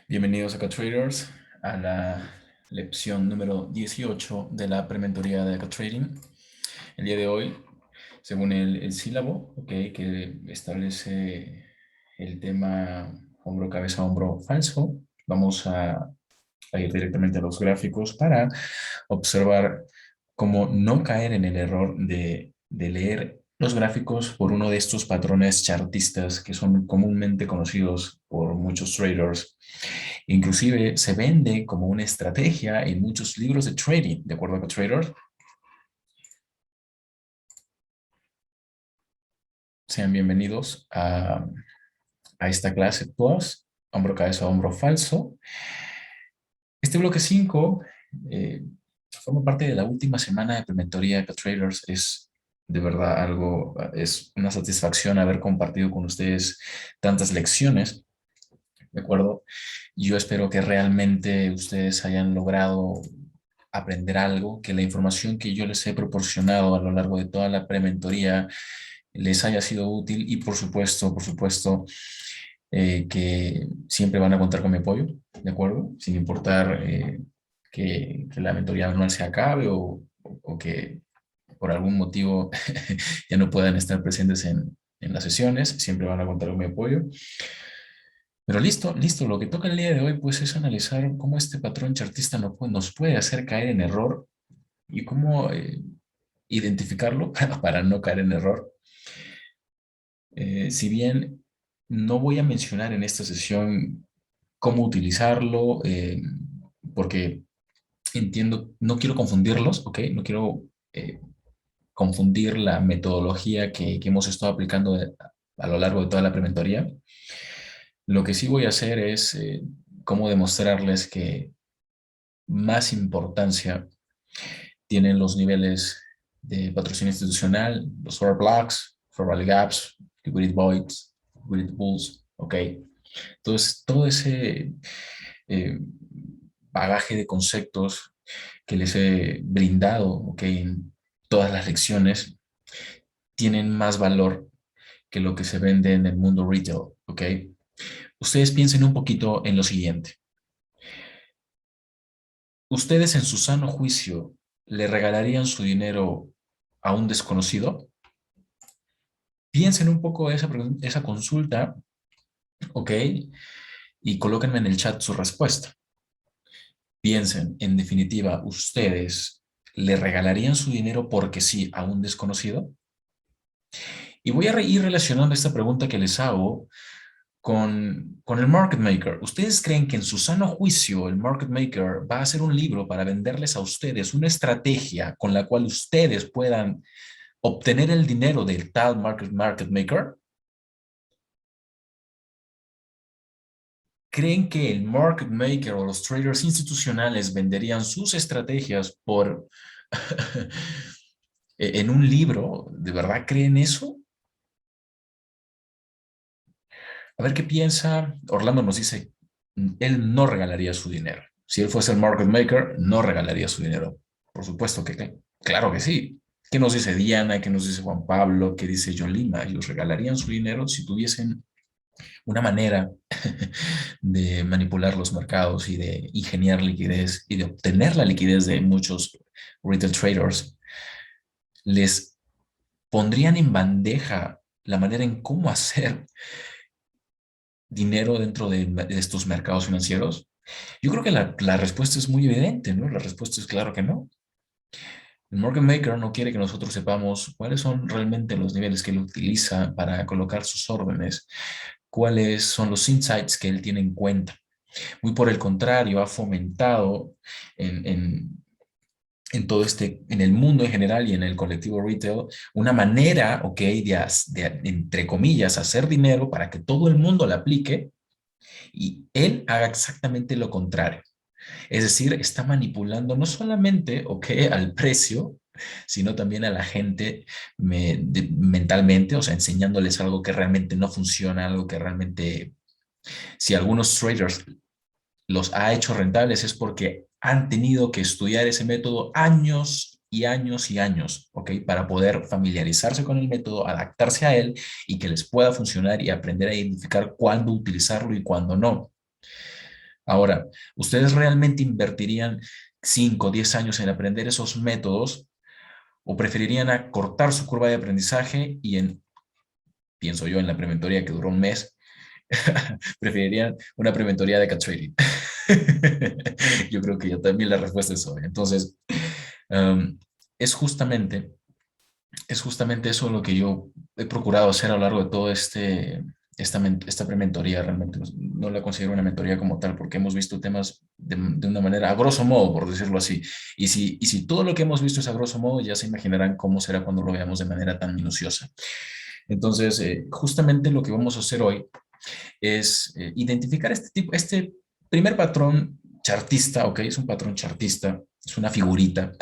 Bienvenidos acá traders a la lección número 18 de la prementoría de acá trading. El día de hoy, según el sílabo, que establece el tema hombro, cabeza, hombro falso, vamos a ir directamente a los gráficos para observar cómo no caer en el error de leer los gráficos por uno de estos patrones chartistas que son comúnmente conocidos por muchos traders. Inclusive se vende como una estrategia en muchos libros de trading, ¿de acuerdo con traders? Sean bienvenidos a esta clase Plus, hombro, cabeza, hombro falso. Este bloque 5 eh, forma parte de la última semana de prementoría de traders. Es de verdad algo, es una satisfacción haber compartido con ustedes tantas lecciones, ¿de acuerdo? Yo espero que realmente ustedes hayan logrado aprender algo, que la información que yo les he proporcionado a lo largo de toda la prementoría les haya sido útil y por supuesto, que siempre van a contar con mi apoyo, ¿de acuerdo? Sin importar que la mentoría anual se acabe o que por algún motivo ya no puedan estar presentes en las sesiones, siempre van a contar con mi apoyo. Pero listo, listo. Lo que toca el día de hoy, pues, es analizar cómo este patrón chartista nos puede hacer caer en error y cómo identificarlo para no caer en error. Si bien no voy a mencionar en esta sesión cómo utilizarlo, porque entiendo, no quiero confundirlos, ¿ok? No quiero eh, confundir la metodología que hemos estado aplicando a lo largo de toda la prementoría. Lo que sí voy a hacer es cómo demostrarles que más importancia tienen los niveles de patrocinio institucional, los order blocks, fair value gaps, liquidity voids, liquidity bulls, ¿ok? Entonces, todo ese eh, bagaje de conceptos que les he brindado, ¿ok? En todas las lecciones, tienen más valor que lo que se vende en el mundo retail, ¿ok? Ustedes piensen un poquito en lo siguiente. ¿Ustedes en su sano juicio le regalarían su dinero a un desconocido? Piensen un poco esa consulta, ¿ok? Y colóquenme en el chat su respuesta. Piensen, en definitiva, ¿ustedes le regalarían su dinero porque sí a un desconocido? Y voy a ir relacionando esta pregunta que les hago con el market maker. ¿Ustedes creen que en su sano juicio el market maker va a hacer un libro para venderles a ustedes una estrategia con la cual ustedes puedan obtener el dinero del tal market maker? ¿Creen que el market maker o los traders institucionales venderían sus estrategias por en un libro? ¿De verdad creen eso? A ver qué piensa. Orlando nos dice, él no regalaría su dinero. Si él fuese el market maker, no regalaría su dinero. Por supuesto que claro que sí. ¿Qué nos dice Diana? ¿Qué nos dice Juan Pablo? ¿Qué dice John Lima? Ellos regalarían su dinero si tuviesen una manera de manipular los mercados y de ingeniar liquidez y de obtener la liquidez de muchos retail traders. Les pondrían en bandeja la manera en cómo hacer dinero dentro de estos mercados financieros? Yo creo que la respuesta es muy evidente, ¿no? La respuesta es claro que no. El market maker no quiere que nosotros sepamos cuáles son realmente los niveles que él utiliza para colocar sus órdenes, cuáles son los insights que él tiene en cuenta. Muy por el contrario, ha fomentado en, en, en todo en el mundo en general y en el colectivo retail, una manera, ok, entre comillas, hacer dinero para que todo el mundo la aplique y él haga exactamente lo contrario. Es decir, está manipulando no solamente, ok, al precio, sino también a la gente mentalmente, o sea, enseñándoles algo que realmente no funciona, algo que realmente, si algunos traders los ha hecho rentables es porque han tenido que estudiar ese método años y años y años, ¿ok? Para poder familiarizarse con el método, adaptarse a él y que les pueda funcionar y aprender a identificar cuándo utilizarlo y cuándo no. Ahora, ¿ustedes realmente invertirían 5 o 10 años en aprender esos métodos o preferirían acortar su curva de aprendizaje y pienso yo, en la prementoría que duró un mes, preferirían una prementoría de cat trading? Yo creo que yo también la respuesta es obvia. Entonces, um, es justamente, es justamente eso lo que yo he procurado hacer a lo largo de todo esta prementoría. Realmente no la considero una mentoría como tal, porque hemos visto temas de una manera, a grosso modo, por decirlo así. Y si todo lo que hemos visto es a grosso modo, ya se imaginarán cómo será cuando lo veamos de manera tan minuciosa. Entonces, justamente lo que vamos a hacer hoy es identificar este primer patrón chartista, ¿ok? Es un patrón chartista, es una figurita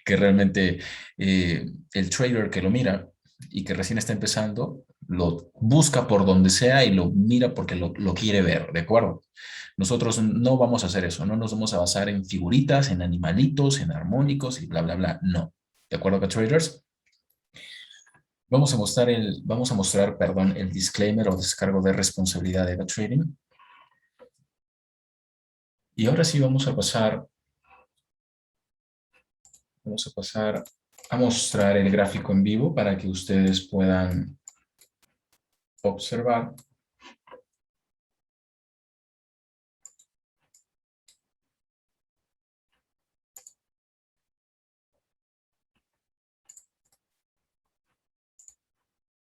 que realmente el trader que lo mira y que recién está empezando, lo busca por donde sea y lo mira porque lo quiere ver, ¿de acuerdo? Nosotros no vamos a hacer eso, no nos vamos a basar en figuritas, en animalitos, en armónicos y bla, bla, bla, no. ¿De acuerdo, traders? Vamos a mostrar, perdón, el disclaimer o descargo de responsabilidad de trading. Y ahora sí vamos a pasar a mostrar el gráfico en vivo para que ustedes puedan observar.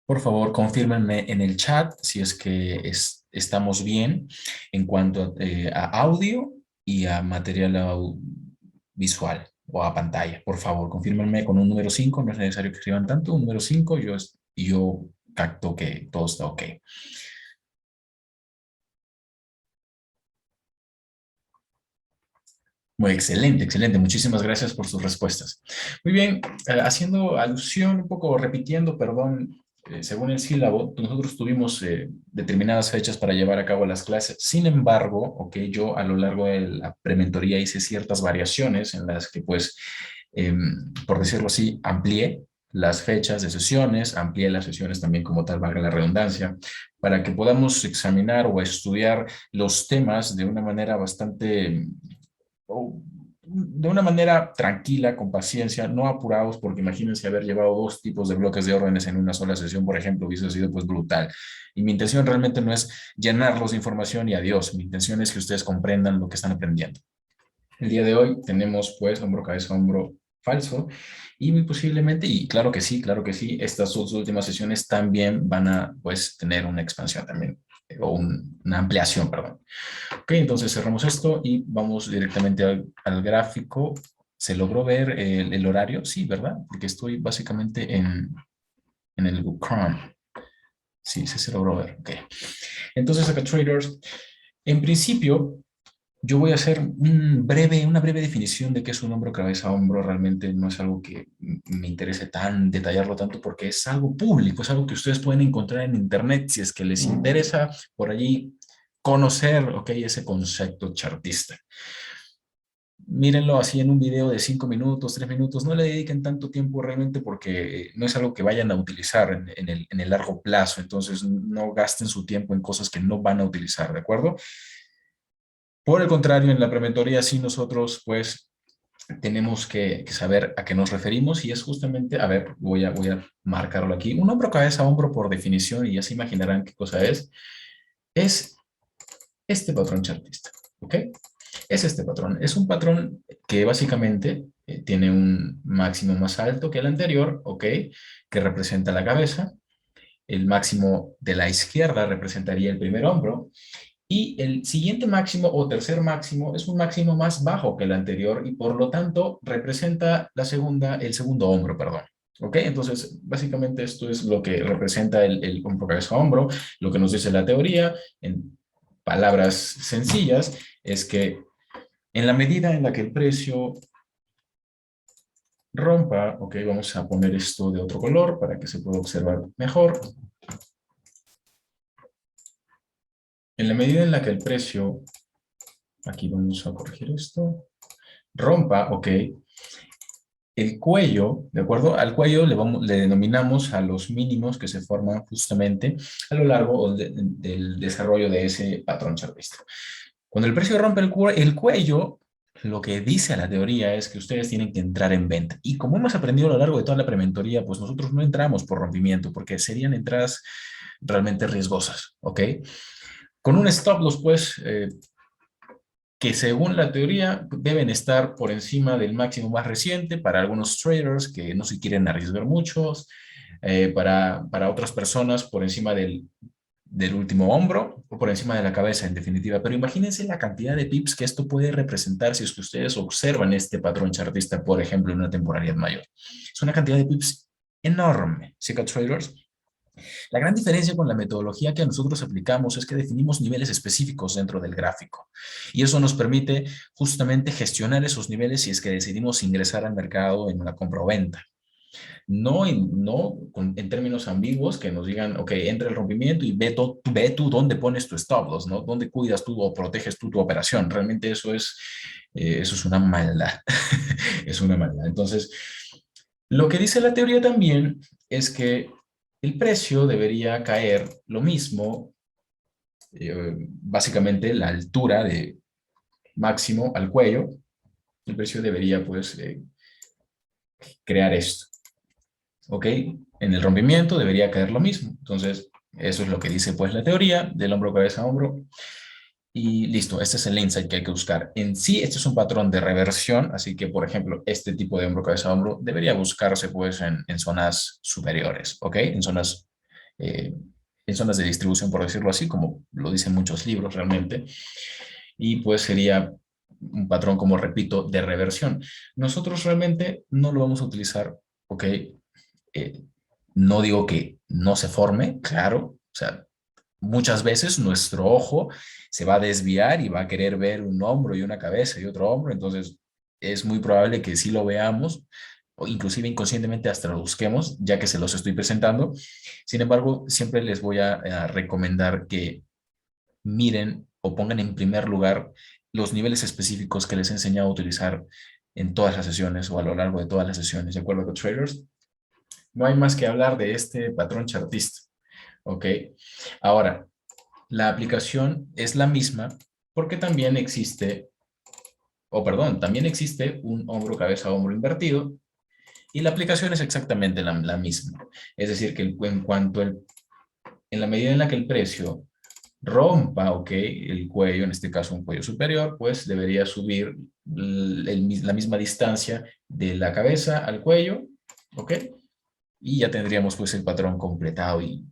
Por favor, confírmenme en el chat si es que estamos bien en cuanto a audio y a material visual o a pantalla. Por favor, confírmenme con un número 5. No es necesario que escriban tanto. Un número 5, yo capto que todo está ok. Muy excelente, excelente. Muchísimas gracias por sus respuestas. Muy bien, haciendo alusión, un poco repitiendo, perdón, según el sílabo, nosotros tuvimos determinadas fechas para llevar a cabo las clases. Sin embargo, ok, yo a lo largo de la prementoría hice ciertas variaciones en las que, pues, por decirlo así, amplié las fechas de sesiones, amplié las sesiones también como tal, valga la redundancia, para que podamos examinar o estudiar los temas de una manera bastante o de una manera tranquila, con paciencia, no apurados, porque imagínense haber llevado dos tipos de bloques de órdenes en una sola sesión, por ejemplo, hubiese sido pues brutal. Y mi intención realmente no es llenarlos de información y adiós, mi intención es que ustedes comprendan lo que están aprendiendo. El día de hoy tenemos pues hombro, cabeza, hombro falso y muy posiblemente, y claro que sí, estas dos últimas sesiones también van a pues tener una expansión también, una ampliación, perdón. Ok, entonces cerramos esto y vamos directamente al gráfico. ¿Se logró ver el horario? Sí, ¿verdad? Porque estoy básicamente en el Google Chrome. Sí, sí se logró ver. Ok. Entonces acá, traders, en principio, yo voy a hacer una breve definición de qué es un hombro, cabeza, hombro. Realmente no es algo que me interese tan detallarlo tanto porque es algo público, es algo que ustedes pueden encontrar en internet si es que les interesa por allí conocer, ok, ese concepto chartista. Mírenlo así en un video de 5 minutos, 3 minutos, no le dediquen tanto tiempo realmente porque no es algo que vayan a utilizar en el largo plazo, entonces no gasten su tiempo en cosas que no van a utilizar, ¿de acuerdo? Por el contrario, en la prementoría sí nosotros pues tenemos que saber a qué nos referimos y es justamente, a ver, voy a marcarlo aquí, un hombro, cabeza, hombro por definición y ya se imaginarán qué cosa es este patrón chartista, ¿ok? Es este patrón. Es un patrón que básicamente tiene un máximo más alto que el anterior, ¿ok? Que representa la cabeza. El máximo de la izquierda representaría el primer hombro. Y el siguiente máximo o tercer máximo es un máximo más bajo que el anterior y por lo tanto representa el segundo hombro, perdón. ¿Ok? Entonces, básicamente esto es lo que representa el hombro, cabeza, hombro. Lo que nos dice la teoría, en palabras sencillas, es que en la medida en la que el precio rompa, ok, vamos a poner esto de otro color para que se pueda observar mejor. En la medida en la que el precio, aquí vamos a corregir esto, rompa, ok, el cuello, ¿de acuerdo? Al cuello le denominamos a los mínimos que se forman justamente a lo largo del desarrollo de ese patrón chartista. Cuando el precio rompe el cuello, lo que dice la teoría es que ustedes tienen que entrar en venta. Y como hemos aprendido a lo largo de toda la prementoría, pues nosotros no entramos por rompimiento, porque serían entradas realmente riesgosas, ¿ok? Con un stop loss, pues, que según la teoría deben estar por encima del máximo más reciente para algunos traders que no se quieren arriesgar muchos, para otras personas por encima del último hombro o por encima de la cabeza, en definitiva. Pero imagínense la cantidad de pips que esto puede representar si es que ustedes observan este patrón chartista, por ejemplo, en una temporalidad mayor. Es una cantidad de pips enorme, ¿sí, traders? La gran diferencia con la metodología que nosotros aplicamos es que definimos niveles específicos dentro del gráfico y eso nos permite justamente gestionar esos niveles si es que decidimos ingresar al mercado en una compra o venta. En términos ambiguos que nos digan, ok, entra el rompimiento y ve tú dónde pones tu stop loss, ¿no? Dónde cuidas tú o proteges tú tu operación. Realmente eso es una maldad. Es una maldad. Entonces, lo que dice la teoría también es que el precio debería caer lo mismo, básicamente la altura de máximo al cuello. El precio debería, pues, crear esto. ¿Ok? En el rompimiento debería caer lo mismo. Entonces, eso es lo que dice pues la teoría del hombro, cabeza, hombro. Y listo, este es el insight que hay que buscar. En sí, este es un patrón de reversión, así que, por ejemplo, este tipo de hombro, cabeza, hombro debería buscarse pues en zonas superiores, ¿ok? Eh, en zonas de distribución, por decirlo así, como lo dicen muchos libros realmente. Y pues sería un patrón, como repito, de reversión. Nosotros realmente no lo vamos a utilizar, ¿ok? Eh, no digo que no se forme, claro, o sea, muchas veces nuestro ojo se va a desviar y va a querer ver un hombro y una cabeza y otro hombro, entonces es muy probable que sí lo veamos o inclusive inconscientemente hasta lo busquemos, ya que se los estoy presentando. Sin embargo, siempre les voy a recomendar que miren o pongan en primer lugar los niveles específicos que les he enseñado a utilizar en todas las sesiones o a lo largo de todas las sesiones, ¿de acuerdo con traders? No hay más que hablar de este patrón chartista, ¿ok? Ahora, la aplicación es la misma porque también existe, o perdón, también existe un hombro, cabeza, hombro invertido y la aplicación es exactamente la misma. Es decir, que en la medida en la que el precio rompa, ok, el cuello, en este caso un cuello superior, pues debería subir la misma distancia de la cabeza al cuello, ok, y ya tendríamos pues el patrón completado y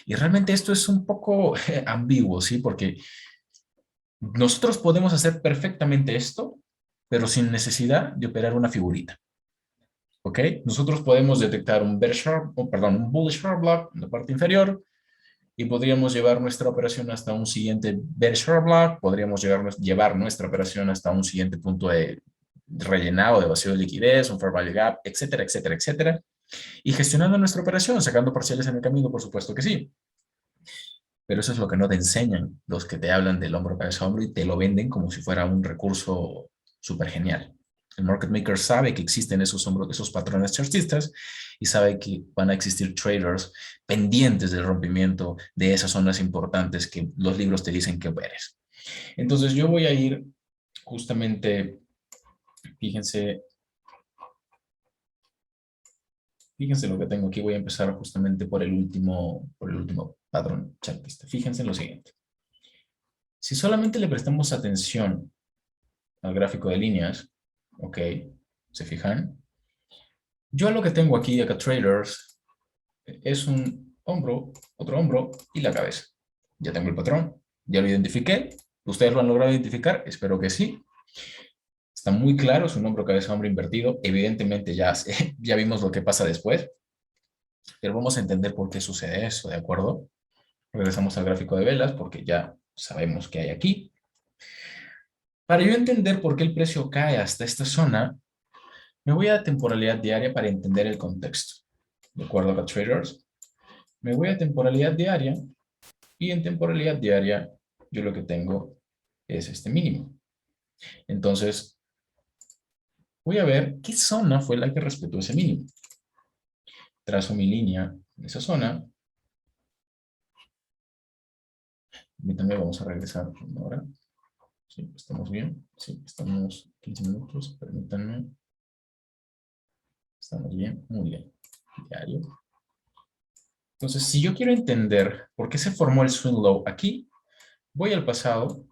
realmente esto es un poco ambiguo, ¿sí? Porque nosotros podemos hacer perfectamente esto, pero sin necesidad de operar una figurita, ¿ok? Nosotros podemos detectar un bear sharp, o, perdón, un bullish sharp block en la parte inferior y podríamos llevar nuestra operación hasta un siguiente bear sharp block, podríamos llevar nuestra operación hasta un siguiente punto de rellenado, de vacío de liquidez, un fair value gap, etcétera, etcétera, etcétera. Y gestionando nuestra operación, sacando parciales en el camino, por supuesto que sí. Pero eso es lo que no te enseñan los que te hablan del hombro, cabeza, hombro y te lo venden como si fuera un recurso súper genial. El market maker sabe que existen esos patrones chartistas y sabe que van a existir traders pendientes del rompimiento de esas zonas importantes que los libros te dicen que operes. Entonces yo voy a ir justamente, fíjense, fíjense lo que tengo aquí, voy a empezar justamente por el último patrón chartista. Fíjense en lo siguiente. Si solamente le prestamos atención al gráfico de líneas, ok, ¿se fijan? Yo lo que tengo aquí, acá traders, es un hombro, otro hombro y la cabeza. Ya tengo el patrón, ya lo identifiqué. ¿Ustedes lo han logrado identificar? Espero que sí. Está muy claro, es un hombro, cabeza, hombro invertido. Evidentemente ya, ya vimos lo que pasa después, pero vamos a entender por qué sucede eso, ¿de acuerdo? Regresamos al gráfico de velas porque ya sabemos qué hay aquí. Para yo entender por qué el precio cae hasta esta zona, me voy a temporalidad diaria para entender el contexto. ¿De acuerdo a traders? Me voy a temporalidad diaria y en temporalidad diaria yo lo que tengo es este mínimo. Entonces, voy a ver qué zona fue la que respetó ese mínimo. Trazo mi línea en esa zona. Y también vamos a regresar ahora. Sí, estamos bien. Sí, estamos 15 minutos. Permítanme. Estamos bien. Muy bien. Diario. Entonces, si yo quiero entender por qué se formó el swing low aquí, voy al pasado,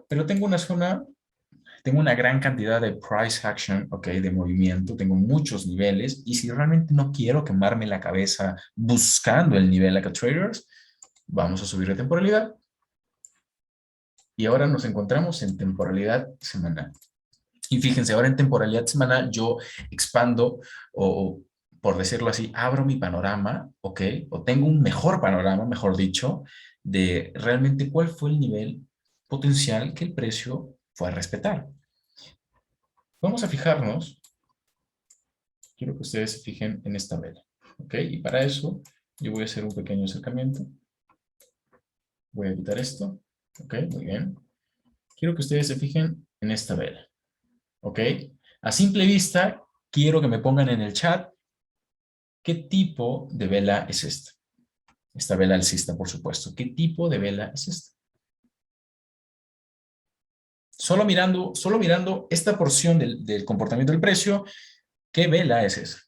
pero tengo una gran cantidad de price action, ok, de movimiento, tengo muchos niveles, y si realmente no quiero quemarme la cabeza buscando el nivel acá traders, vamos a subir de temporalidad. Y ahora nos encontramos en temporalidad semanal. Y fíjense, ahora en temporalidad semanal yo expando o, por decirlo así, abro mi panorama, ¿ok? O tengo un mejor panorama, mejor dicho, de realmente cuál fue el nivel potencial que el precio fue a respetar. Vamos a fijarnos, quiero que ustedes se fijen en esta vela, ¿ok? Y para eso yo voy a hacer un pequeño acercamiento. Voy a quitar esto, ¿ok? Muy bien. Quiero que ustedes se fijen en esta vela, ¿ok? A simple vista, quiero que me pongan en el chat qué tipo de vela es esta. Esta vela alcista, por supuesto. ¿Qué tipo de vela es esta? Solo mirando esta porción del comportamiento del precio, ¿qué vela es esa?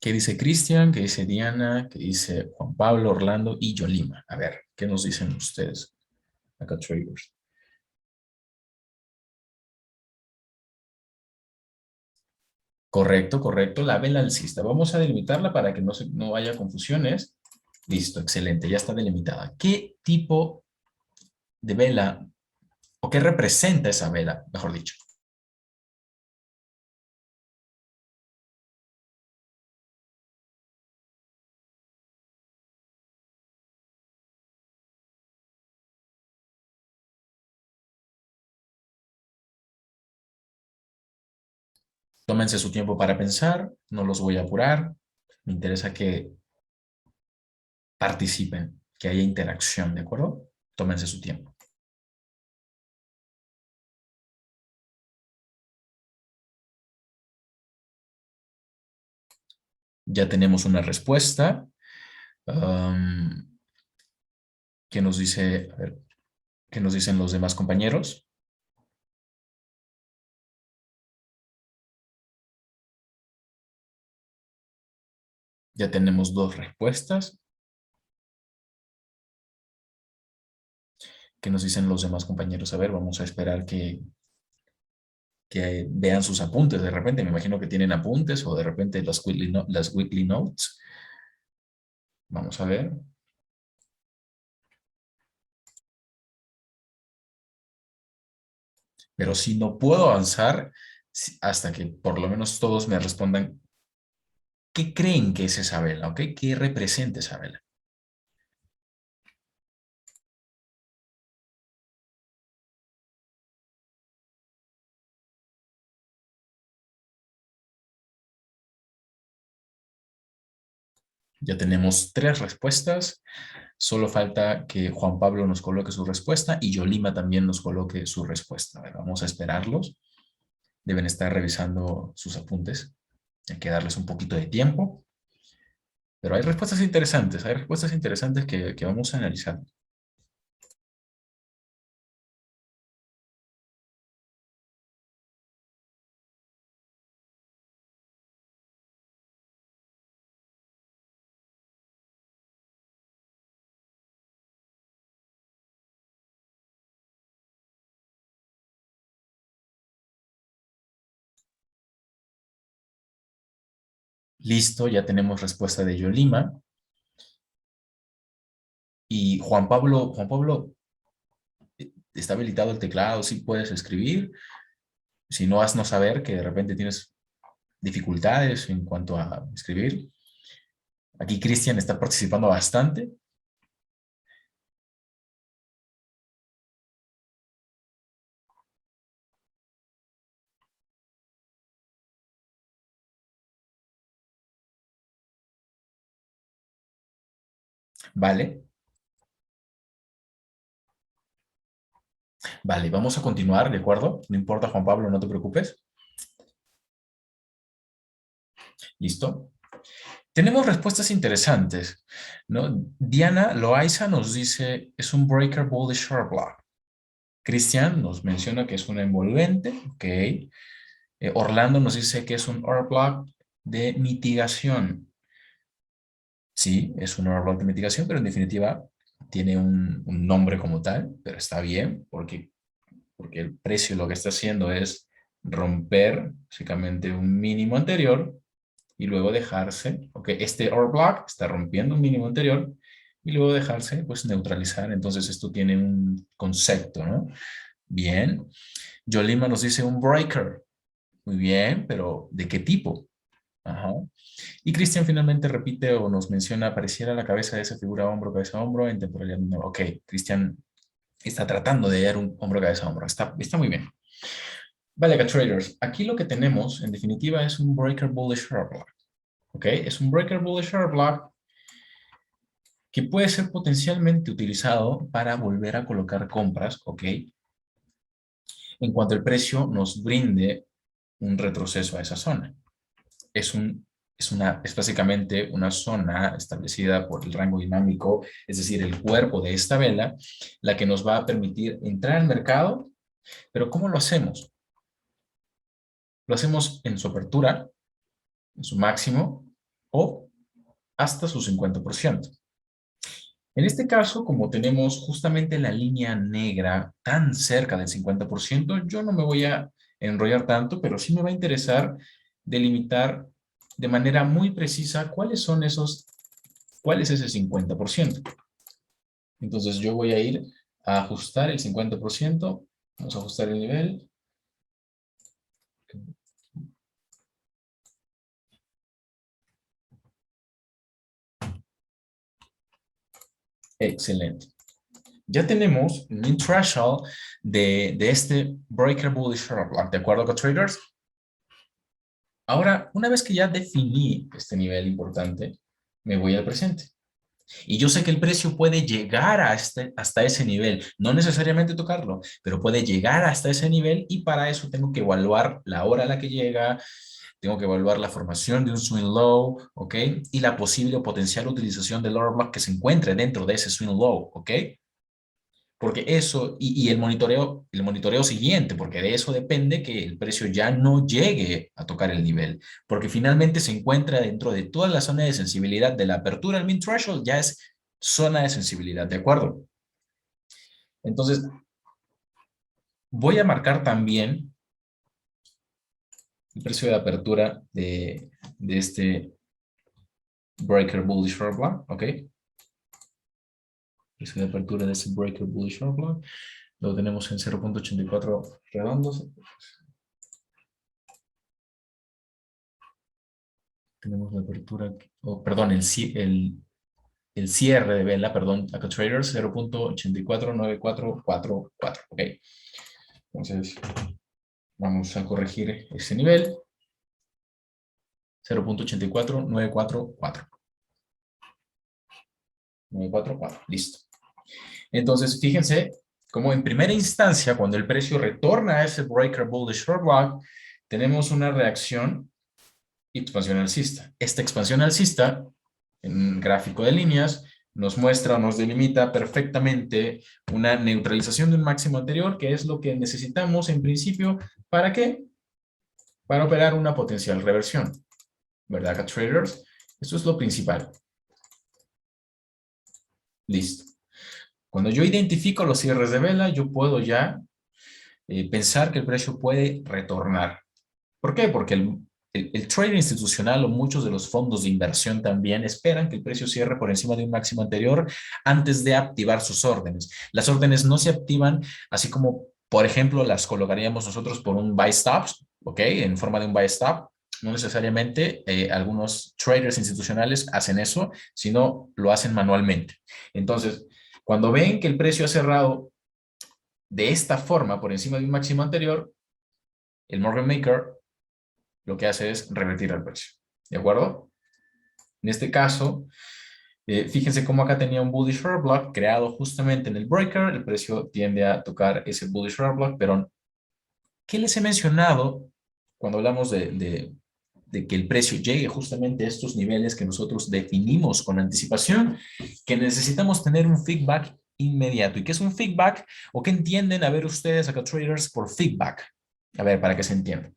¿Qué dice Cristian? ¿Qué dice Diana? ¿Qué dice Juan Pablo, Orlando y Yolima? A ver, ¿qué nos dicen ustedes? Acá, traders. Correcto, correcto. La vela alcista. Vamos a delimitarla para que no haya confusiones. Listo, excelente. Ya está delimitada. ¿Qué tipo de vela o qué representa esa vela, mejor dicho? Tómense su tiempo para pensar. No los voy a apurar. Me interesa que participen, que haya interacción, ¿de acuerdo? Tómense su tiempo. Ya tenemos una respuesta. Um, ¿Qué nos dice? A ver, ¿qué nos dicen los demás compañeros? Ya tenemos dos respuestas. ¿Qué nos dicen los demás compañeros? A ver, vamos a esperar que vean sus apuntes. De repente, me imagino que tienen apuntes o de repente las weekly notes. Vamos a ver. Pero si no puedo avanzar hasta que por lo menos todos me respondan qué creen que es esa vela, ¿ok? ¿Qué representa esa vela? Ya tenemos tres respuestas. Solo falta que Juan Pablo nos coloque su respuesta y Yolima también nos coloque su respuesta. A ver, vamos a esperarlos. Deben estar revisando sus apuntes. Hay que darles un poquito de tiempo. Pero hay respuestas interesantes que vamos a analizar. Listo, ya tenemos respuesta de Yolima. Y Juan Pablo, ¿está habilitado el teclado? ¿Sí puedes escribir? Si no, haznos saber que de repente tienes dificultades en cuanto a escribir. Aquí Cristian está participando bastante. Vale, vale, vamos a continuar, ¿de acuerdo? No importa, Juan Pablo, no te preocupes. ¿Listo? Tenemos respuestas interesantes, ¿no? Diana Loaiza nos dice, es un breaker bullish short block. Cristian nos menciona que es un envolvente, ok. Orlando nos dice que es un order block de mitigación. Sí, es un order block de mitigación, pero en definitiva tiene un nombre como tal, pero está bien porque el precio lo que está haciendo es romper básicamente un mínimo anterior y luego dejarse, ok, este order block está rompiendo un mínimo anterior y luego dejarse pues neutralizar. Entonces esto tiene un concepto, ¿no? Bien. Yolima nos dice un breaker. Muy bien, pero ¿de qué tipo? Ajá. Y Cristian finalmente repite o nos menciona, pareciera la cabeza de esa figura hombro, cabeza, hombro en temporalidad. No, ok, Cristian está tratando de hallar un hombro, cabeza, hombro. Está muy bien. Vale, acá traders, aquí lo que tenemos en definitiva es un breaker bullish short block. Ok, es un breaker bullish short block que puede ser potencialmente utilizado para volver a colocar compras, ok, en cuanto el precio nos brinde un retroceso a esa zona. Es un es básicamente una zona establecida por el rango dinámico, es decir, el cuerpo de esta vela, la que nos va a permitir entrar al mercado. Pero ¿cómo lo hacemos? Lo hacemos en su apertura, en su máximo o hasta su 50%. En este caso, como tenemos justamente la línea negra tan cerca del 50%, yo no me voy a enrollar tanto, pero sí me va a interesar delimitar de manera muy precisa cuál es ese 50%. Entonces yo voy a ir a ajustar el 50%, vamos a ajustar el nivel. Excelente. Ya tenemos un min threshold de este breaker bullish short block, ¿de acuerdo con traders? Ahora, una vez que ya definí este nivel importante, me voy al presente. Y yo sé que el precio puede llegar hasta ese nivel, no necesariamente tocarlo, pero puede llegar hasta ese nivel y para eso tengo que evaluar la hora a la que llega, tengo que evaluar la formación de un swing low, ¿ok? Y la posible o potencial utilización del order block que se encuentre dentro de ese swing low, ¿ok? Porque eso, y el monitoreo siguiente, porque de eso depende que el precio ya no llegue a tocar el nivel, porque finalmente se encuentra dentro de toda la zona de sensibilidad de la apertura al min threshold, ya es zona de sensibilidad, ¿de acuerdo? Entonces, voy a marcar también el precio de apertura de este breaker bullish short block, ¿ok? Precio de apertura de este breaker bullish short block, lo tenemos en 0.84 redondos. Tenemos la apertura, perdón, el cierre de vela, perdón, acá traders 0.849444, ok. Entonces, vamos a corregir ese nivel, 0.849444. 944, listo. Entonces, fíjense como en primera instancia, cuando el precio retorna a ese breaker bullish short block, tenemos una reacción expansión alcista. Esta expansión alcista, en un gráfico de líneas, nos muestra o nos delimita perfectamente una neutralización de un máximo anterior, que es lo que necesitamos en principio. ¿Para qué? Para operar una potencial reversión. ¿Verdad, acá traders? Eso es lo principal. Listo. Cuando yo identifico los cierres de vela, yo puedo ya pensar que el precio puede retornar. ¿Por qué? Porque el trader institucional o muchos de los fondos de inversión también esperan que el precio cierre por encima de un máximo anterior antes de activar sus órdenes. Las órdenes no se activan así como, por ejemplo, las colocaríamos nosotros por un buy stops, ¿ok? En forma de un buy stop. No necesariamente algunos traders institucionales hacen eso, sino lo hacen manualmente. Entonces, cuando ven que el precio ha cerrado de esta forma por encima de un máximo anterior, el market maker lo que hace es revertir el precio. ¿De acuerdo? En este caso, fíjense cómo acá tenía un bullish short block creado justamente en el breaker. El precio tiende a tocar ese bullish short block, pero ¿qué les he mencionado cuando hablamos de de que el precio llegue justamente a estos niveles que nosotros definimos con anticipación, que necesitamos tener un feedback inmediato. ¿Y qué es un feedback? ¿O qué entienden, a ver ustedes acá, traders, por feedback? A ver, para que se entienda.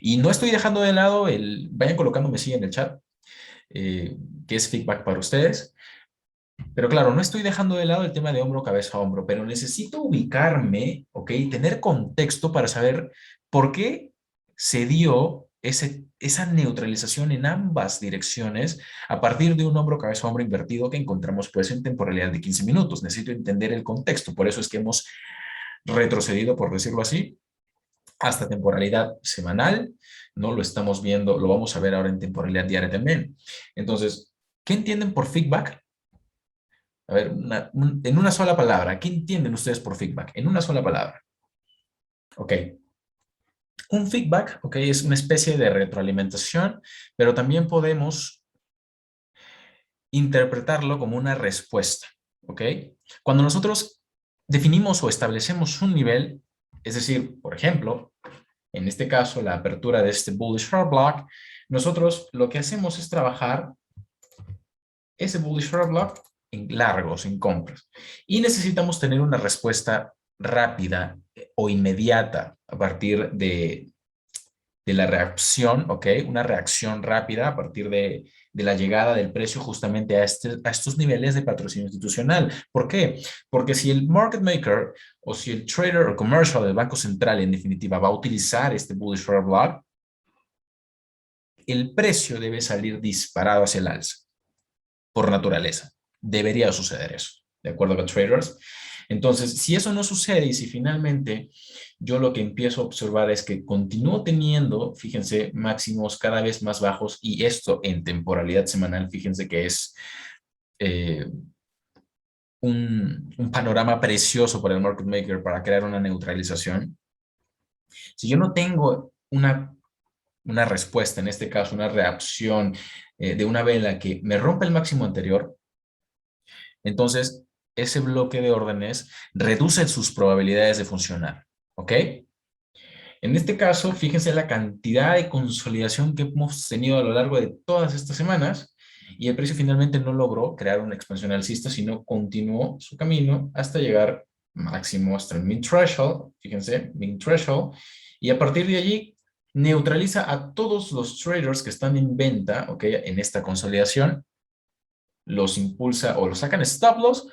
Y no estoy dejando de lado vayan colocándome sí en el chat, qué es feedback para ustedes. Pero claro, no estoy dejando de lado el tema de hombro, cabeza, hombro, pero necesito ubicarme, ¿ok? Tener contexto para saber por qué se dio esa neutralización en ambas direcciones a partir de un hombro, cabeza, hombro invertido que encontramos pues en temporalidad de 15 minutos. Necesito entender el contexto, por eso es que hemos retrocedido, por decirlo así, hasta temporalidad semanal. No lo estamos viendo, lo vamos a ver ahora en temporalidad diaria también. Entonces, ¿qué entienden por feedback? A ver, en una sola palabra, ¿qué entienden ustedes por feedback? En una sola palabra. Ok. Un feedback, ok, es una especie de retroalimentación, pero también podemos interpretarlo como una respuesta, ok. Cuando nosotros definimos o establecemos un nivel, es decir, por ejemplo, en este caso, la apertura de este bullish short block, nosotros lo que hacemos es trabajar ese bullish short block en largos, en compras. Y necesitamos tener una respuesta rápida o inmediata a partir de la reacción, ¿ok? Una reacción rápida a partir de la llegada del precio justamente a estos niveles de patrocinio institucional. ¿Por qué? Porque si el market maker o si el trader o commercial del Banco Central en definitiva va a utilizar este bullish short block, el precio debe salir disparado hacia el alza por naturaleza. Debería suceder eso, ¿de acuerdo con traders? Entonces, si eso no sucede y si finalmente yo lo que empiezo a observar es que continúo teniendo, fíjense, máximos cada vez más bajos y esto en temporalidad semanal, fíjense que es eh, un panorama precioso para el market maker para crear una neutralización. Si yo no tengo una respuesta, en este caso una reacción de una vela que me rompe el máximo anterior, entonces ese bloque de órdenes reduce sus probabilidades de funcionar, ¿ok? En este caso, fíjense la cantidad de consolidación que hemos tenido a lo largo de todas estas semanas y el precio finalmente no logró crear una expansión alcista, sino continuó su camino hasta llegar máximo hasta el min threshold, fíjense, min threshold, y a partir de allí neutraliza a todos los traders que están en venta, ¿ok? En esta consolidación, los impulsa o los sacan stop loss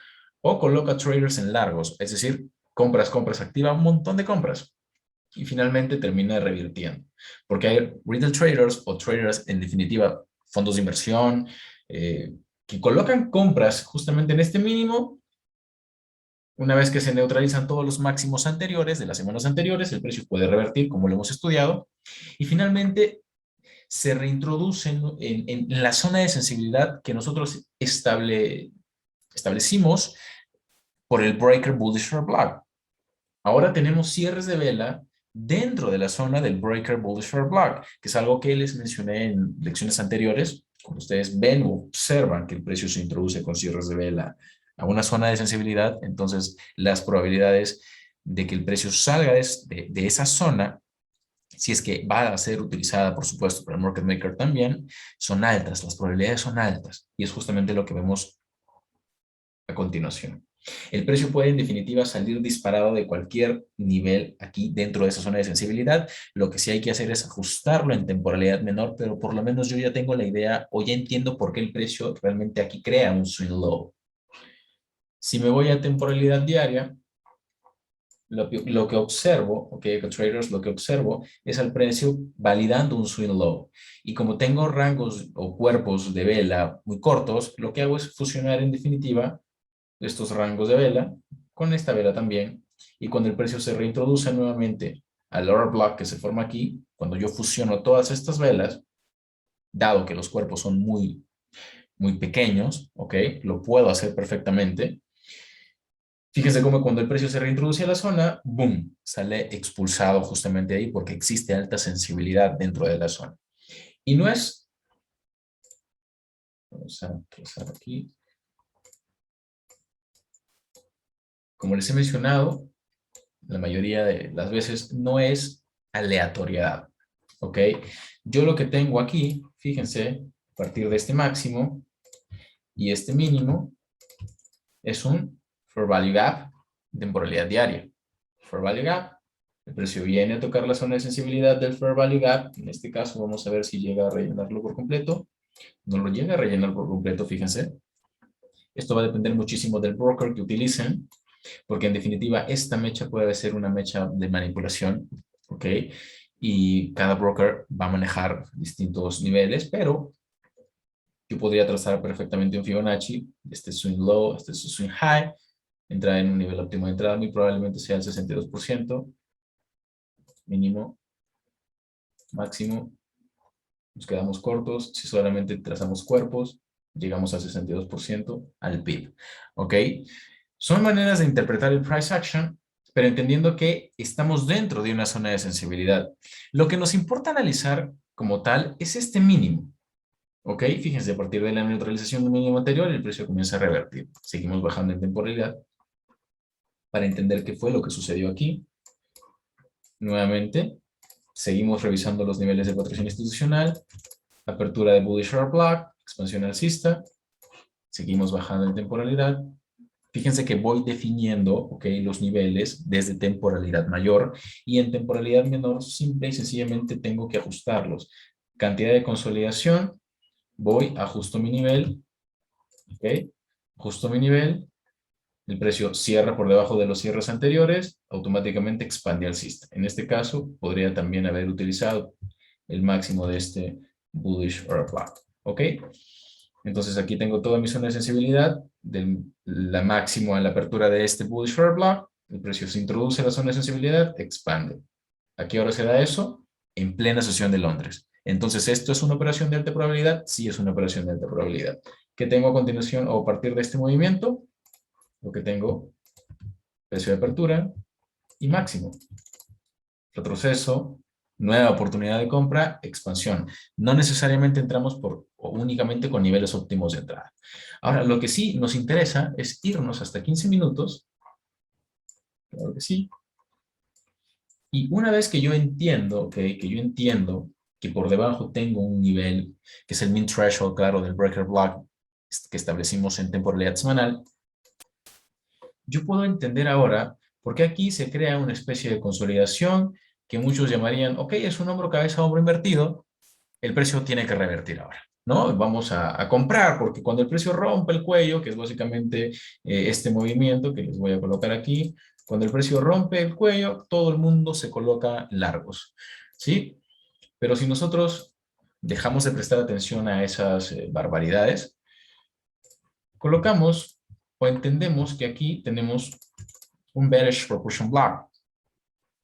o coloca traders en largos, es decir, compras, compras, activa un montón de compras y finalmente termina revirtiendo. Porque hay retail traders o traders, en definitiva, fondos de inversión, que colocan compras justamente en este mínimo. Una vez que se neutralizan todos los máximos anteriores de las semanas anteriores, el precio puede revertir, como lo hemos estudiado, y finalmente se reintroducen en la zona de sensibilidad que nosotros establecimos por el breaker bullish short block. Ahora tenemos cierres de vela dentro de la zona del breaker bullish short block, que es algo que les mencioné en lecciones anteriores. Cuando ustedes ven o observan que el precio se introduce con cierres de vela a una zona de sensibilidad, entonces las probabilidades de que el precio salga de esa zona, si es que va a ser utilizada, por supuesto, por el market maker también, son altas, las probabilidades son altas. Y es justamente lo que vemos a continuación. El precio puede en definitiva salir disparado de cualquier nivel aquí dentro de esa zona de sensibilidad. Lo que sí hay que hacer es ajustarlo en temporalidad menor, pero por lo menos yo ya tengo la idea o ya entiendo por qué el precio realmente aquí crea un swing low. Si me voy a temporalidad diaria, lo que observo, ok, traders, lo que observo es al precio validando un swing low. Y como tengo rangos o cuerpos de vela muy cortos, lo que hago es fusionar en definitiva estos rangos de vela con esta vela también. Y cuando el precio se reintroduce nuevamente al lower block que se forma aquí, cuando yo fusiono todas estas velas, dado que los cuerpos son muy pequeños, ¿ok? Lo puedo hacer perfectamente. Fíjense cómo cuando el precio se reintroduce a la zona, ¡boom! Sale expulsado justamente ahí porque existe alta sensibilidad dentro de la zona. Y no es... Vamos a trazar aquí. Como les he mencionado, la mayoría de las veces no es aleatoriedad. ¿ok? Yo lo que tengo aquí, fíjense, a partir de este máximo y este mínimo, es un Fair Value Gap, temporalidad diaria. Fair Value Gap, el precio viene a tocar la zona de sensibilidad del Fair Value Gap. En este caso vamos a ver si llega a rellenarlo por completo. No lo llega a rellenar por completo, fíjense. Esto va a depender muchísimo del broker que utilicen, porque en definitiva esta mecha puede ser una mecha de manipulación, ¿ok? Y cada broker va a manejar distintos niveles, pero yo podría trazar perfectamente un Fibonacci, este swing low, este es un swing high, entrar en un nivel óptimo de entrada, muy probablemente sea el 62%, mínimo, máximo, nos quedamos cortos, si solamente trazamos cuerpos, llegamos al 62% al PIB, ¿ok? Son maneras de interpretar el price action, pero entendiendo que estamos dentro de una zona de sensibilidad. Lo que nos importa analizar como tal es este mínimo, ¿ok? Fíjense, a partir de la neutralización del mínimo anterior, el precio comienza a revertir. Seguimos bajando en temporalidad para entender qué fue lo que sucedió aquí. Nuevamente, seguimos revisando los niveles de patrocinio institucional, apertura de bullish order block, expansión alcista, seguimos bajando en temporalidad. Fíjense que voy definiendo, ¿ok?, los niveles desde temporalidad mayor y en temporalidad menor simple y sencillamente tengo que ajustarlos. Cantidad de consolidación, voy, ajusto mi nivel, ¿ok? Ajusto mi nivel, el precio cierra por debajo de los cierres anteriores, automáticamente expande alcista. En este caso, podría también haber utilizado el máximo de este bullish order block, ¿ok? Entonces aquí tengo toda mi zona de sensibilidad, de la máxima a la apertura de este bullish order block, el precio se introduce en la zona de sensibilidad, expande. ¿A qué hora se da eso? En plena sesión de Londres. Entonces, ¿esto es una operación de alta probabilidad? Sí, es una operación de alta probabilidad. ¿Qué tengo a continuación o a partir de este movimiento? Lo que tengo, precio de apertura y máximo. Retroceso, nueva oportunidad de compra, expansión. No necesariamente entramos por o únicamente con niveles óptimos de entrada. Ahora, lo que sí nos interesa es irnos hasta 15 minutos. Claro que sí. Y una vez que yo entiendo, que por debajo tengo un nivel, que es el mean threshold, claro, del breaker block que establecimos en temporalidad semanal, yo puedo entender ahora por qué aquí se crea una especie de consolidación que muchos llamarían, ok, es un hombro, cabeza, hombro invertido, el precio tiene que revertir ahora, ¿no? Vamos a comprar, porque cuando el precio rompe el cuello, que es básicamente este movimiento que les voy a colocar aquí, cuando el precio rompe el cuello, todo el mundo se coloca largos, ¿sí? Pero si nosotros dejamos de prestar atención a esas barbaridades, colocamos o entendemos que aquí tenemos un bearish proportion block.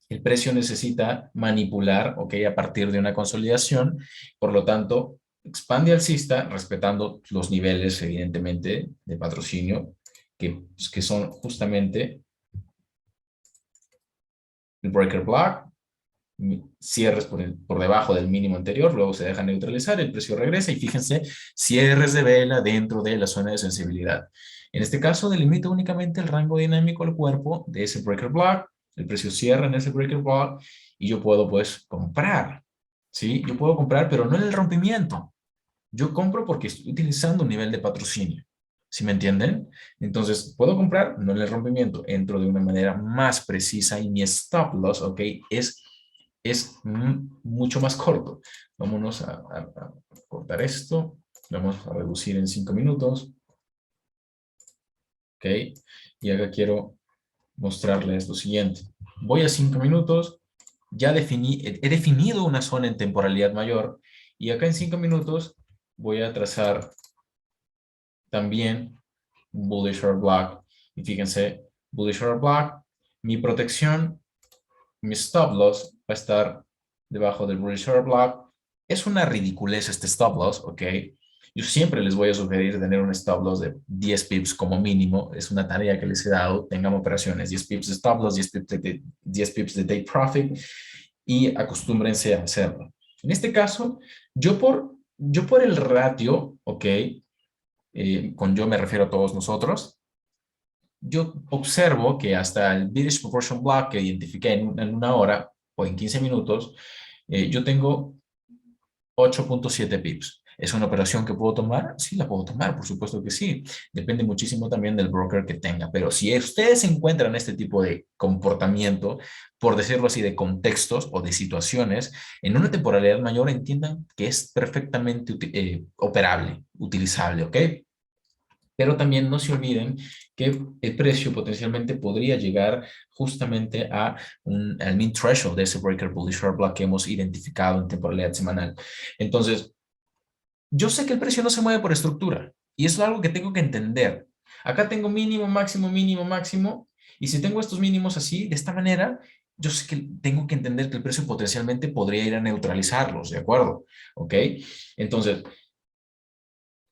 El precio necesita manipular, ok, a partir de una consolidación, por lo tanto, expande alcista respetando los niveles, evidentemente, de patrocinio, que son justamente el breaker block, cierres por debajo del mínimo anterior, luego se deja neutralizar, el precio regresa y fíjense, cierres de vela dentro de la zona de sensibilidad. En este caso, delimito únicamente el rango dinámico del cuerpo de ese breaker block, el precio cierra en ese breaker block y yo puedo pues comprar, ¿sí? Yo puedo comprar, pero no en el rompimiento. Yo compro porque estoy utilizando un nivel de patrocinio. ¿Sí me entienden? Entonces, puedo comprar, no en el rompimiento, entro de una manera más precisa y mi stop loss, ¿ok? Es mucho más corto. Vámonos a cortar esto. Vamos a reducir en 5 minutos. ¿Ok? Y acá quiero mostrarles lo siguiente. Voy a 5 minutos. Ya he definido una zona en temporalidad mayor. Y acá en 5 minutos voy a trazar también un bullish order block. Y fíjense, bullish order block. Mi protección, mi stop loss va a estar debajo del bullish order block. Es una ridiculez este stop loss, ¿ok? Yo siempre les voy a sugerir tener un stop loss de 10 pips como mínimo. Es una tarea que les he dado. Tengan operaciones, 10 pips de stop loss, 10 pips de take profit y acostúmbrense a hacerlo. En este caso, yo por el ratio, ¿ok? Con yo me refiero a todos nosotros, yo observo que hasta el bearish proportion block que identifiqué en una hora o en 15 minutos, Yo tengo 8.7 pips. ¿Es una operación que puedo tomar? Sí, la puedo tomar, por supuesto que sí. Depende muchísimo también del broker que tenga. Pero si ustedes encuentran este tipo de comportamiento, por decirlo así, de contextos o de situaciones, en una temporalidad mayor entiendan que es perfectamente operable, utilizable, ¿ok? Pero también no se olviden que el precio potencialmente podría llegar justamente al mean threshold de ese breaker bullish or block que hemos identificado en temporalidad semanal. Entonces, yo sé que el precio no se mueve por estructura y eso es algo que tengo que entender. Acá tengo mínimo, máximo, mínimo, máximo, y si tengo estos mínimos así, de esta manera, yo sé que tengo que entender que el precio potencialmente podría ir a neutralizarlos, ¿de acuerdo? ¿Ok? Entonces,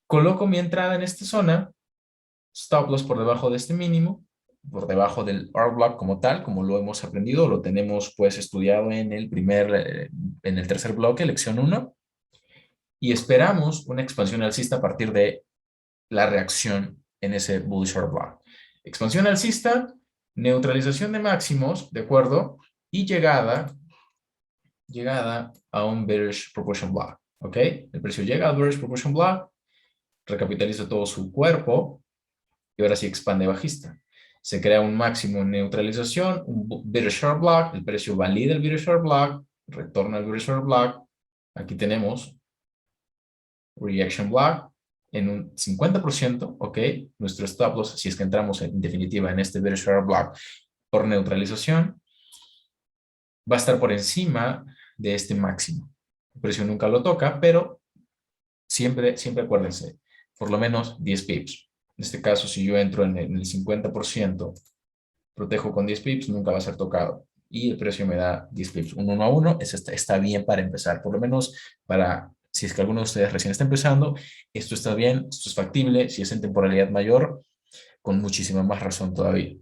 coloco mi entrada en esta zona, stop loss por debajo de este mínimo, por debajo del R block como tal, como lo hemos aprendido, lo tenemos pues estudiado en el tercer bloque, lección uno, y esperamos una expansión alcista a partir de la reacción en ese bullish short block. Expansión alcista, neutralización de máximos, ¿de acuerdo? Y llegada a un bearish proportion block, ¿ok? El precio llega al bearish proportion block, recapitaliza todo su cuerpo y ahora sí expande bajista. Se crea un máximo en neutralización, un bearish short block, el precio valida el bearish short block, retorna al bearish short block. Aquí tenemos reaction block en un 50%, ¿ok? Nuestro stop loss, si es que entramos en definitiva en este bearish short block por neutralización, va a estar por encima de este máximo. El precio nunca lo toca, pero siempre, siempre acuérdense, por lo menos 10 pips. En este caso, si yo entro en el 50%, protejo con 10 pips, nunca va a ser tocado. Y el precio me da 10 pips. Un 1 a 1, eso está bien para empezar. Por lo menos para, si es que alguno de ustedes recién está empezando, esto está bien, esto es factible. Si es en temporalidad mayor, con muchísima más razón todavía.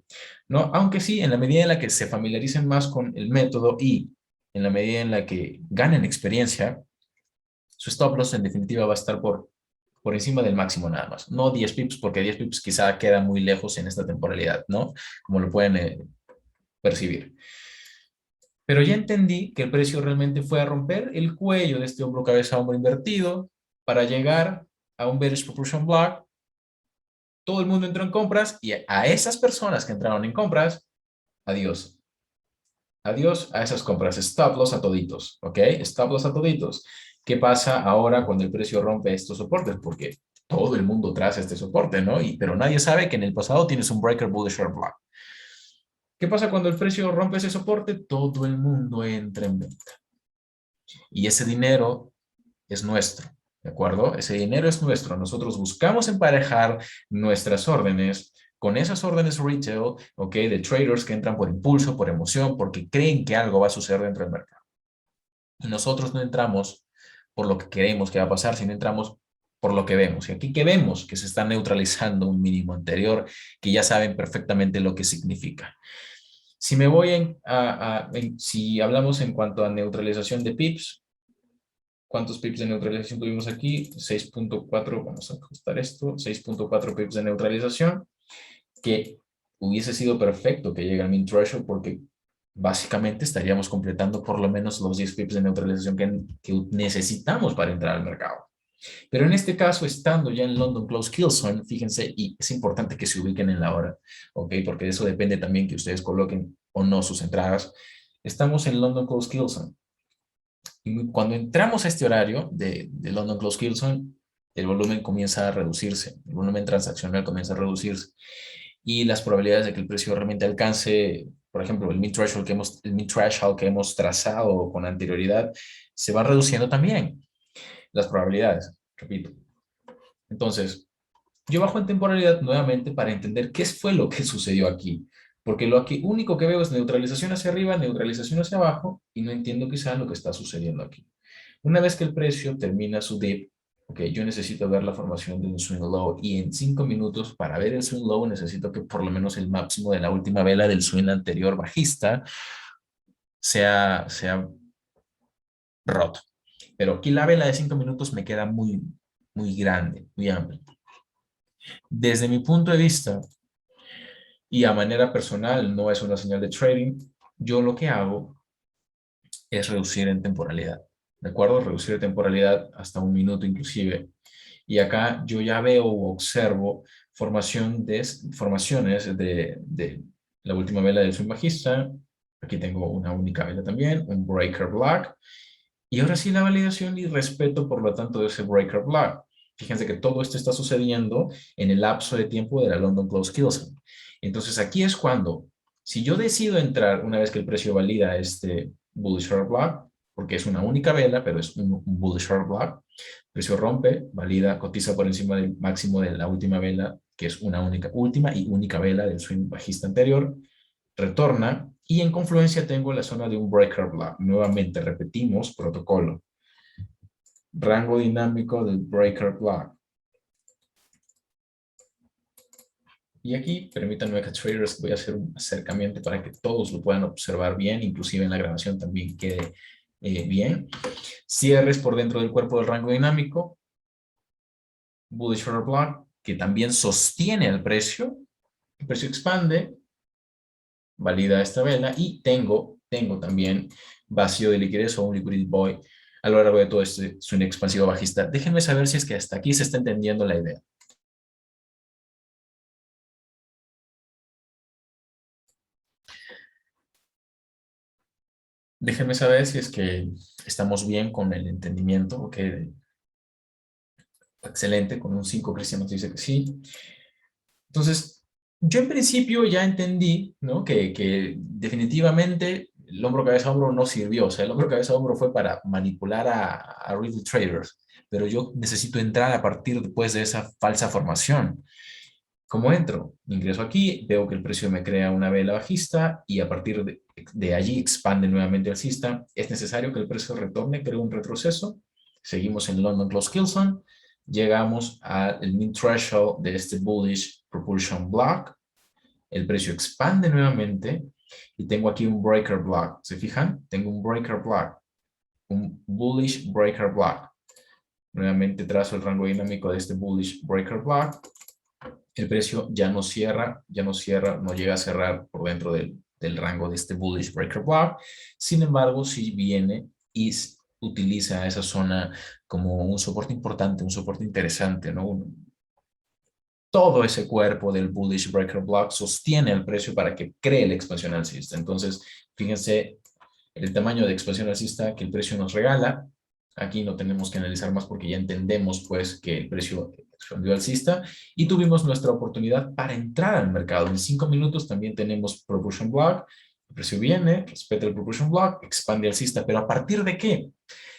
¿No? Aunque sí, en la medida en la que se familiaricen más con el método y en la medida en la que ganen experiencia, su stop loss en definitiva va a estar por encima del máximo nada más. No 10 pips, porque 10 pips quizá queda muy lejos en esta temporalidad, ¿no? Como lo pueden percibir. Pero ya entendí que el precio realmente fue a romper el cuello de este hombro cabeza hombro invertido para llegar a un bearish proportion block. Todo el mundo entró en compras y a esas personas que entraron en compras, adiós. Adiós a esas compras. Stop loss a toditos, ¿ok? Stop loss a toditos. ¿Qué pasa ahora cuando el precio rompe estos soportes? Porque todo el mundo traza este soporte, ¿no? Pero nadie sabe que en el pasado tienes un breaker bullish or block. ¿Qué pasa cuando el precio rompe ese soporte? Todo el mundo entra en venta. Y ese dinero es nuestro, ¿de acuerdo? Ese dinero es nuestro. Nosotros buscamos emparejar nuestras órdenes con esas órdenes retail, ¿ok? De traders que entran por impulso, por emoción, porque creen que algo va a suceder dentro del mercado. Y nosotros no entramos por lo que queremos que va a pasar, sino entramos por lo que vemos. Y aquí que vemos que se está neutralizando un mínimo anterior, que ya saben perfectamente lo que significa. Si me voy si hablamos en cuanto a neutralización de pips, ¿cuántos pips de neutralización tuvimos aquí? 6.4, vamos a ajustar esto, 6.4 pips de neutralización, que hubiese sido perfecto que llegue al min threshold porque básicamente estaríamos completando por lo menos los 10 pips de neutralización que necesitamos para entrar al mercado. Pero en este caso, estando ya en London Close Kill Zone, fíjense, y es importante que se ubiquen en la hora, ¿ok? Porque de eso depende también que ustedes coloquen o no sus entradas. Estamos en London Close Kill Zone. Y cuando entramos a este horario de London Close Kill Zone, el volumen comienza a reducirse, el volumen transaccional comienza a reducirse y las probabilidades de que el precio realmente alcance, por ejemplo, el mid threshold que hemos trazado con anterioridad, se van reduciendo también las probabilidades, repito. Entonces, yo bajo en temporalidad nuevamente para entender qué fue lo que sucedió aquí. Porque único que veo es neutralización hacia arriba, neutralización hacia abajo, y no entiendo quizá lo que está sucediendo aquí. Una vez que el precio termina su dip, ok, yo necesito ver la formación de un swing low, y en 5 minutos, para ver el swing low, necesito que por lo menos el máximo de la última vela del swing anterior bajista sea roto. Pero aquí la vela de 5 minutos me queda muy, muy grande, muy amplia. Desde mi punto de vista, y a manera personal, no es una señal de trading, yo lo que hago es reducir en temporalidad. ¿De acuerdo? Reducir temporalidad hasta un minuto inclusive. Y acá yo ya veo o observo formaciones de la última vela del swing bajista. Aquí tengo una única vela también, un breaker black. Y ahora sí la validación y respeto, por lo tanto, de ese breaker black. Fíjense que todo esto está sucediendo en el lapso de tiempo de la London Close Kilson. Entonces aquí es cuando, si yo decido entrar una vez que el precio valida este bullish short block, porque es una única vela, pero es un bullish short block, el precio rompe, valida, cotiza por encima del máximo de la última vela, que es una última y única vela del swing bajista anterior, retorna y en confluencia tengo la zona de un breaker block. Nuevamente repetimos protocolo. Rango dinámico del breaker block. Y aquí, permítanme que traders, voy a hacer un acercamiento para que todos lo puedan observar bien, inclusive en la grabación también quede bien. Cierres por dentro del cuerpo del rango dinámico. Bullish order block, que también sostiene el precio. El precio expande, valida esta vela y tengo también vacío de liquidez o un liquidity void a lo largo de todo este swing expansivo bajista. Déjenme saber si es que hasta aquí se está entendiendo la idea. Déjenme saber si es que estamos bien con el entendimiento. Ok, excelente, con un 5 Cristian nos dice que sí. Entonces, yo en principio ya entendí, ¿no? Que definitivamente el hombro cabeza hombro no sirvió. O sea, el hombro cabeza hombro fue para manipular a retail traders. Pero yo necesito entrar a partir después de esa falsa formación. ¿Cómo entro? Ingreso aquí, veo que el precio me crea una vela bajista y a partir de allí expande nuevamente alcista. Es necesario que el precio retorne, creo un retroceso. Seguimos en London Close Kilson. Llegamos al mean threshold de este bullish propulsion block. El precio expande nuevamente y tengo aquí un breaker block. ¿Se fijan? Tengo un breaker block, un bullish breaker block. Nuevamente trazo el rango dinámico de este bullish breaker block. El precio ya no cierra, no llega a cerrar por dentro del rango de este bullish breaker block. Sin embargo, si viene y utiliza esa zona como un soporte importante, un soporte interesante, ¿no? Todo ese cuerpo del bullish breaker block sostiene el precio para que cree la expansión alcista. Entonces, fíjense el tamaño de expansión alcista que el precio nos regala. Aquí no tenemos que analizar más porque ya entendemos pues que el precio expandió alcista y tuvimos nuestra oportunidad para entrar al mercado. En 5 minutos también tenemos propulsion block. El precio viene, respeta el propulsion block, expande alcista. ¿Pero a partir de qué?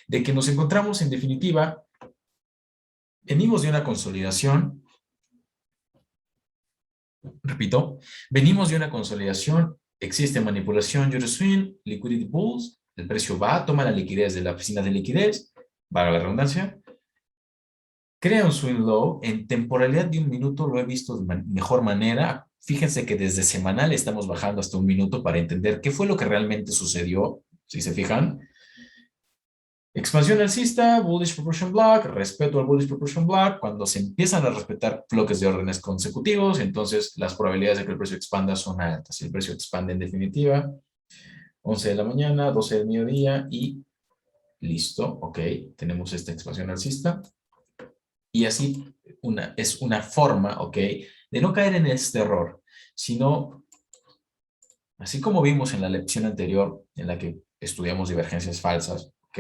De que nos encontramos en definitiva, venimos de una consolidación. Repito, venimos de una consolidación, existe manipulación Euroswing, liquidity pools, el precio va a tomar la liquidez de la oficina de liquidez, valga la redundancia, crea un swing low, en temporalidad de un minuto lo he visto de mejor manera. Fíjense que desde semanal estamos bajando hasta un minuto para entender qué fue lo que realmente sucedió, si se fijan. Expansión alcista, bullish propulsion block, respeto al bullish propulsion block. Cuando se empiezan a respetar bloques de órdenes consecutivos, entonces las probabilidades de que el precio expanda son altas. Si el precio expande en definitiva, 11 de la mañana, 12 del mediodía y listo, ok, tenemos esta expansión alcista. Y así es una forma, ok, de no caer en este error, sino, así como vimos en la lección anterior en la que estudiamos divergencias falsas, ¿ok?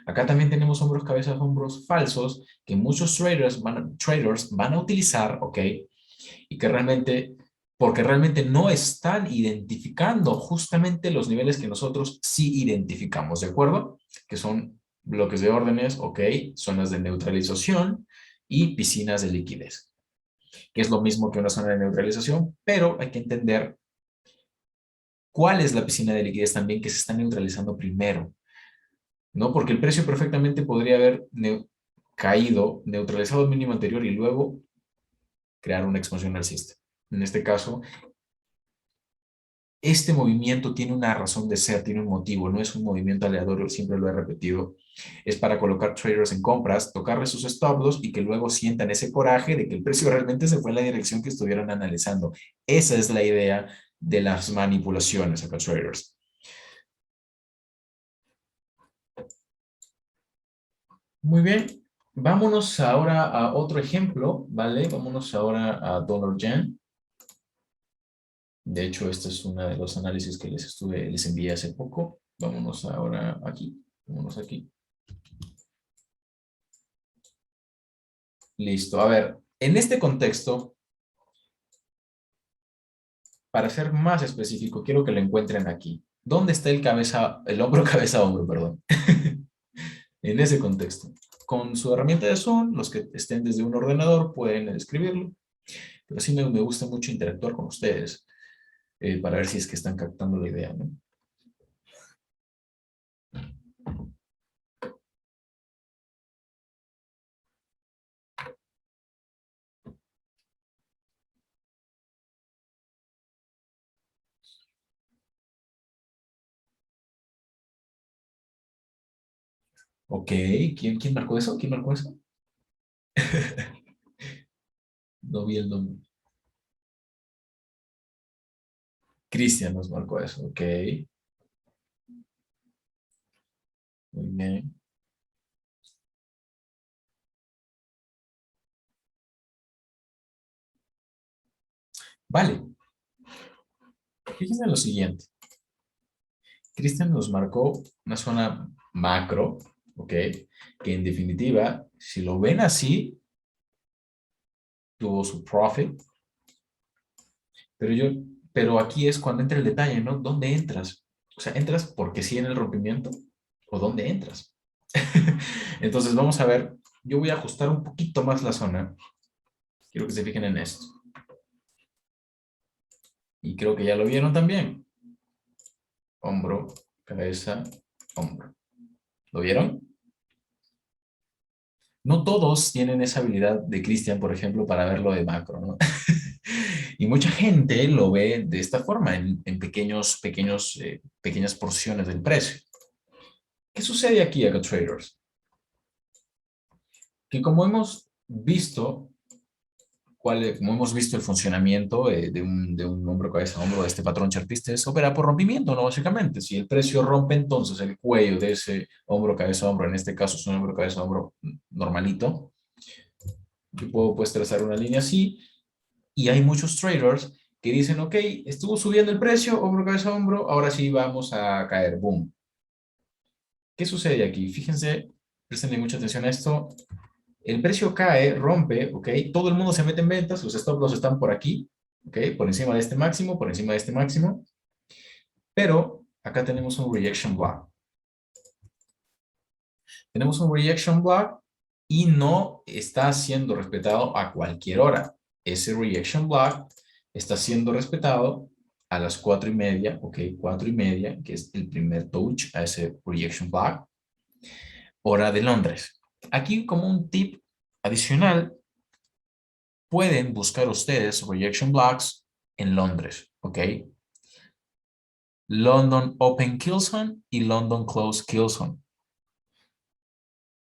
Acá también tenemos hombros, cabezas, hombros falsos que muchos traders van a utilizar, ¿ok? Y que realmente, porque realmente no están identificando justamente los niveles que nosotros sí identificamos, ¿de acuerdo? Que son bloques de órdenes, ¿ok? Zonas de neutralización y piscinas de liquidez, que es lo mismo que una zona de neutralización, pero hay que entender cuál es la piscina de liquidez también que se está neutralizando primero, ¿no? Porque el precio perfectamente podría haber caído, neutralizado el mínimo anterior y luego crear una expansión alcista. En este caso, este movimiento tiene una razón de ser, tiene un motivo, no es un movimiento aleatorio, siempre lo he repetido. Es para colocar traders en compras, tocarle sus stop loss y que luego sientan ese coraje de que el precio realmente se fue en la dirección que estuvieron analizando. Esa es la idea de las manipulaciones acá, traders. Muy bien. Vámonos ahora a otro ejemplo, ¿vale? Vámonos ahora a Dollar Yen. De hecho, este es uno de los análisis que les envié hace poco. Vámonos ahora aquí. Vámonos aquí. Listo. A ver, en este contexto, para ser más específico, quiero que lo encuentren aquí. ¿Dónde está el hombro, cabeza, hombro, perdón? En ese contexto. Con su herramienta de Zoom, los que estén desde un ordenador pueden escribirlo, pero sí me gusta mucho interactuar con ustedes para ver si es que están captando la idea, ¿no? Ok, ¿quién marcó eso? ¿Quién marcó eso? No vi el nombre. Cristian nos marcó eso, ok. Muy bien. Vale, fíjense en lo siguiente. Cristian nos marcó una zona macro, ok, que en definitiva, si lo ven así, tuvo su profit, pero pero aquí es cuando entra el detalle, ¿no? ¿Dónde entras? O sea, ¿entras porque sí en el rompimiento? ¿O dónde entras? Entonces, vamos a ver. Yo voy a ajustar un poquito más la zona. Quiero que se fijen en esto. Y creo que ya lo vieron también. Hombro, cabeza, hombro. ¿Lo vieron? No todos tienen esa habilidad de Cristian, por ejemplo, para verlo de macro, ¿no? Y mucha gente lo ve de esta forma, en pequeñas porciones del precio. ¿Qué sucede aquí, acá, traders? Que como hemos visto el funcionamiento de un hombro, cabeza, hombro, de este patrón chartista, es opera por rompimiento, ¿no? Básicamente, si el precio rompe, entonces el cuello de ese hombro, cabeza, hombro, en este caso es un hombro, cabeza, hombro normalito, yo puedo pues trazar una línea así, y hay muchos traders que dicen, ok, estuvo subiendo el precio, hombro, cabeza, hombro, ahora sí vamos a caer, boom. ¿Qué sucede aquí? Fíjense, prestenle mucha atención a esto. El precio cae, rompe, ¿ok? Todo el mundo se mete en ventas, los stop loss están por aquí, ¿ok? Por encima de este máximo, por encima de este máximo, pero acá tenemos un rejection block. Tenemos un rejection block y no está siendo respetado a cualquier hora. Ese rejection block está siendo respetado a las 4:30, ¿ok? 4:30, que es el primer touch a ese rejection block, hora de Londres. Aquí como un tip adicional, pueden buscar ustedes rejection blocks en Londres, ¿ok? London Open Killzone y London Close Killzone.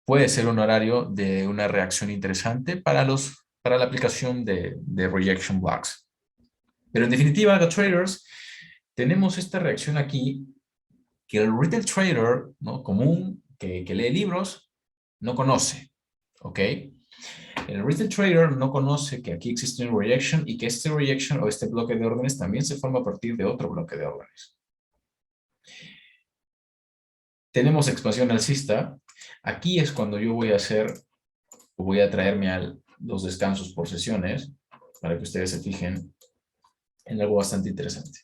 Puede ser un horario de una reacción interesante para la aplicación de rejection blocks. Pero en definitiva, los traders, tenemos esta reacción aquí que el retail trader, ¿no? Común, que lee libros, no conoce, ¿ok? El retail trader no conoce que aquí existe un rejection y que este rejection o este bloque de órdenes también se forma a partir de otro bloque de órdenes. Tenemos expansión alcista. Aquí es cuando yo voy a traerme a los descansos por sesiones para que ustedes se fijen en algo bastante interesante.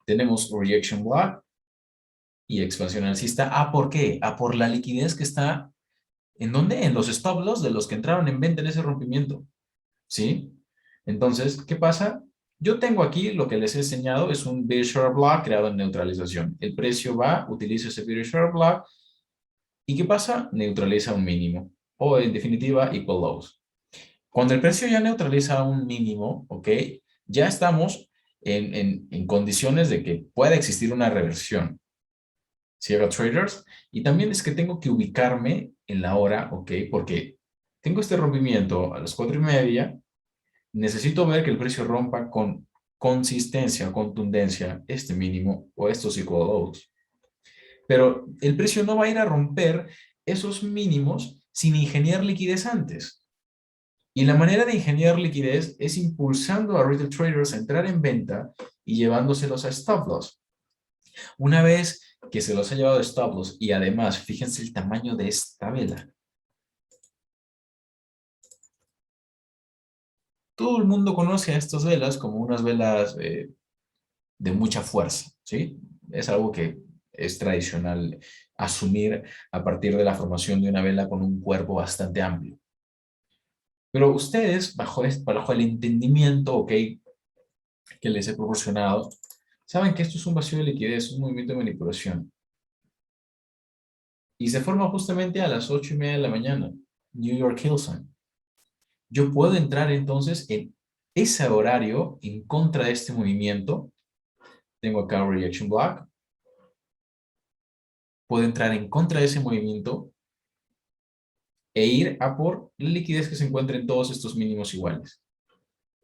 Tenemos rejection block y expansión alcista. ¿Por qué? Por la liquidez que está, ¿en dónde? En los stop loss de los que entraron en venta en ese rompimiento. ¿Sí? Entonces, ¿qué pasa? Yo tengo aquí lo que les he enseñado, es un bearish short block creado en neutralización. El precio va, utiliza ese bearish short block y ¿qué pasa? Neutraliza un mínimo o en definitiva equal lows. Cuando el precio ya neutraliza un mínimo, ¿ok? Ya estamos en condiciones de que pueda existir una reversión. ¿Sí, hago traders? Y también es que tengo que ubicarme en la hora, ¿ok? Porque tengo este rompimiento a las 4:30. Necesito ver que el precio rompa con consistencia o contundencia este mínimo o estos equal lows. Pero el precio no va a ir a romper esos mínimos sin ingeniar liquidez antes. Y la manera de ingeniar liquidez es impulsando a retail traders a entrar en venta y llevándoselos a stop loss. Una vez que se los ha llevado a stop loss y además, fíjense el tamaño de esta vela. Todo el mundo conoce a estas velas como unas velas de mucha fuerza, ¿sí? Es algo que es tradicional asumir a partir de la formación de una vela con un cuerpo bastante amplio. Pero ustedes, bajo el entendimiento, ¿ok?, que les he proporcionado, saben que esto es un vacío de liquidez, un movimiento de manipulación. Y se forma justamente a las 8:30 de la mañana, New York Hillside. Yo puedo entrar entonces en ese horario en contra de este movimiento. Tengo acá un rejection block. Puedo entrar en contra de ese movimiento e ir a por la liquidez que se encuentra en todos estos mínimos iguales.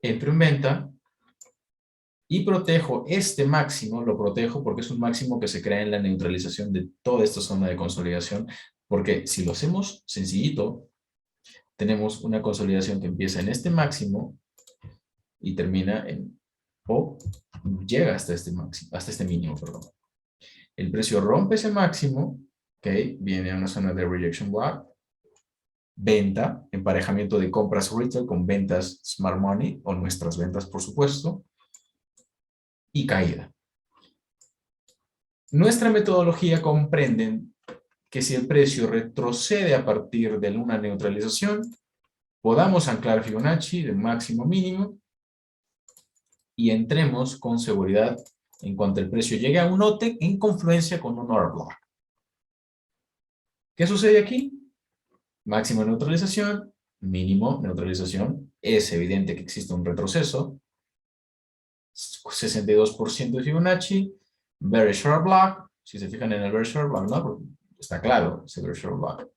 Entro en venta y protejo este máximo, lo protejo porque es un máximo que se crea en la neutralización de toda esta zona de consolidación, porque si lo hacemos sencillito, tenemos una consolidación que empieza en este máximo y termina en, o llega hasta este máximo, hasta este mínimo, perdón. El precio rompe ese máximo, ¿ok? Viene a una zona de rejection block, venta, emparejamiento de compras retail con ventas smart money, o nuestras ventas, por supuesto, y caída. Nuestra metodología comprende que si el precio retrocede a partir de una neutralización, podamos anclar Fibonacci de máximo mínimo y entremos con seguridad en cuanto el precio llegue a un OTE en confluencia con un order block. ¿Qué sucede aquí? Máximo neutralización, mínimo neutralización. Es evidente que existe un retroceso. 62% de Fibonacci. Bearish order block. Si se fijan en el bearish order block, ¿no? Porque está claro ese bearish order block.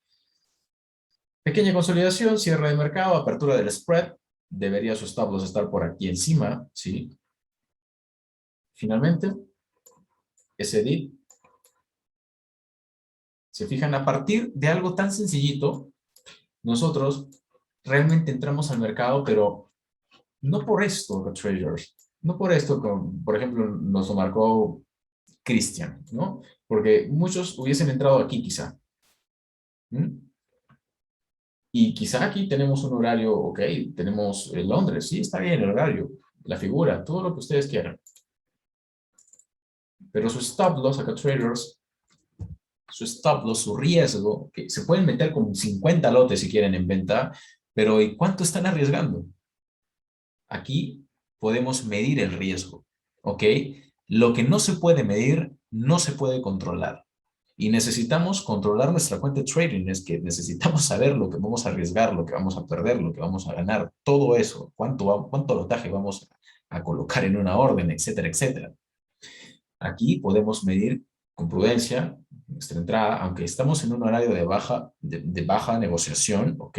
Pequeña consolidación, cierre de mercado, apertura del spread. Debería su stop loss estar por aquí encima, ¿sí? Finalmente, ese dip. Se fijan, a partir de algo tan sencillito, nosotros realmente entramos al mercado, pero no por esto, los traders. No por esto, por ejemplo, nos lo marcó Christian, ¿no? Porque muchos hubiesen entrado aquí quizá. ¿Mm? Y quizá aquí tenemos un horario, ok, tenemos Londres, sí, está bien el horario, la figura, todo lo que ustedes quieran. Pero su stop loss, acá traders, su stop loss, su riesgo, que se pueden meter con 50 lotes si quieren en venta, pero ¿y cuánto están arriesgando? Aquí podemos medir el riesgo, ¿ok? Lo que no se puede medir, no se puede controlar. Y necesitamos controlar nuestra cuenta de trading, es que necesitamos saber lo que vamos a arriesgar, lo que vamos a perder, lo que vamos a ganar, todo eso, cuánto lotaje vamos a colocar en una orden, etcétera, etcétera. Aquí podemos medir con prudencia nuestra entrada, aunque estamos en un horario de baja negociación, ¿ok?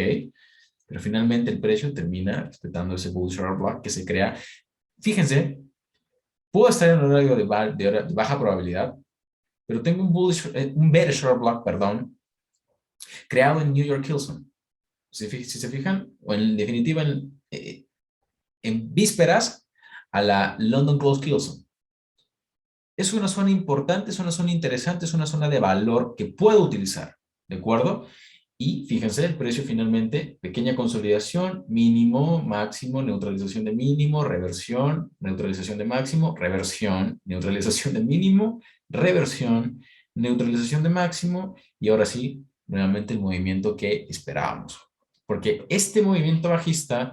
Pero finalmente el precio termina respetando ese bullish order block que se crea. Fíjense, puedo estar en un horario de baja probabilidad, pero tengo un bearish order block, perdón, creado en New York Hillside. Si se fijan, o en definitiva en vísperas a la London Close Hillside. Es una zona importante, es una zona interesante, es una zona de valor que puedo utilizar, ¿de acuerdo? Y fíjense, el precio finalmente, pequeña consolidación, mínimo, máximo, neutralización de mínimo, reversión, neutralización de máximo, reversión, neutralización de mínimo, reversión, neutralización de máximo, y ahora sí, nuevamente el movimiento que esperábamos. Porque este movimiento bajista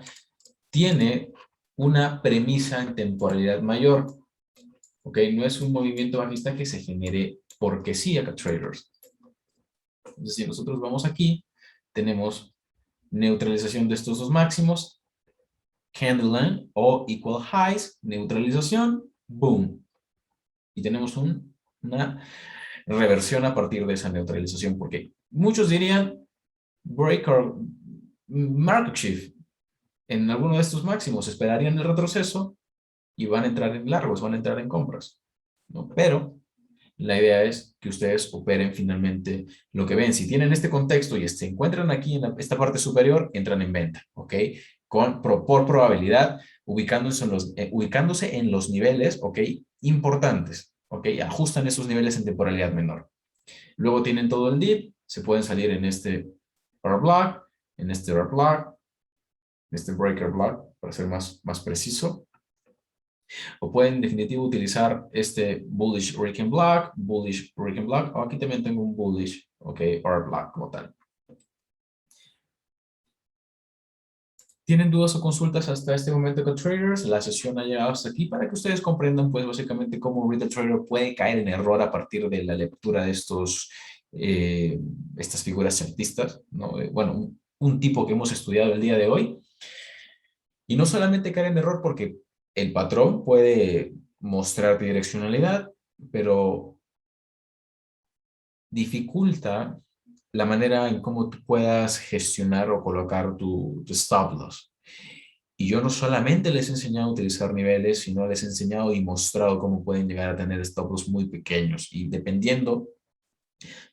tiene una premisa en temporalidad mayor, ¿ok? No es un movimiento bajista que se genere porque sí acá traders. Entonces, si nosotros vamos aquí, tenemos neutralización de estos dos máximos, candle end o equal highs, neutralización, boom. Y tenemos una reversión a partir de esa neutralización, porque muchos dirían break or market shift. En alguno de estos máximos esperarían el retroceso y van a entrar en largos, van a entrar en compras, ¿no? Pero la idea es que ustedes operen finalmente lo que ven. Si tienen este contexto y se encuentran aquí en esta parte superior, entran en venta, ¿ok? Por probabilidad, ubicándose en los niveles, ¿ok? Importantes, ¿ok? Ajustan esos niveles en temporalidad menor. Luego tienen todo el dip, se pueden salir en este order block, en este order block, en este breaker block, para ser más preciso. O pueden en definitivo utilizar este bullish breaking block, o aquí también tengo un bullish, ok, order block como tal. ¿Tienen dudas o consultas hasta este momento con traders? La sesión ha llegado hasta aquí para que ustedes comprendan, pues, básicamente cómo un retail trader puede caer en error a partir de la lectura de estas figuras chartistas, ¿no? Bueno, un tipo que hemos estudiado el día de hoy. Y no solamente caer en error porque el patrón puede mostrarte direccionalidad, pero dificulta la manera en cómo tú puedas gestionar o colocar tu stop loss. Y yo no solamente les he enseñado a utilizar niveles, sino les he enseñado y mostrado cómo pueden llegar a tener stop loss muy pequeños. Y dependiendo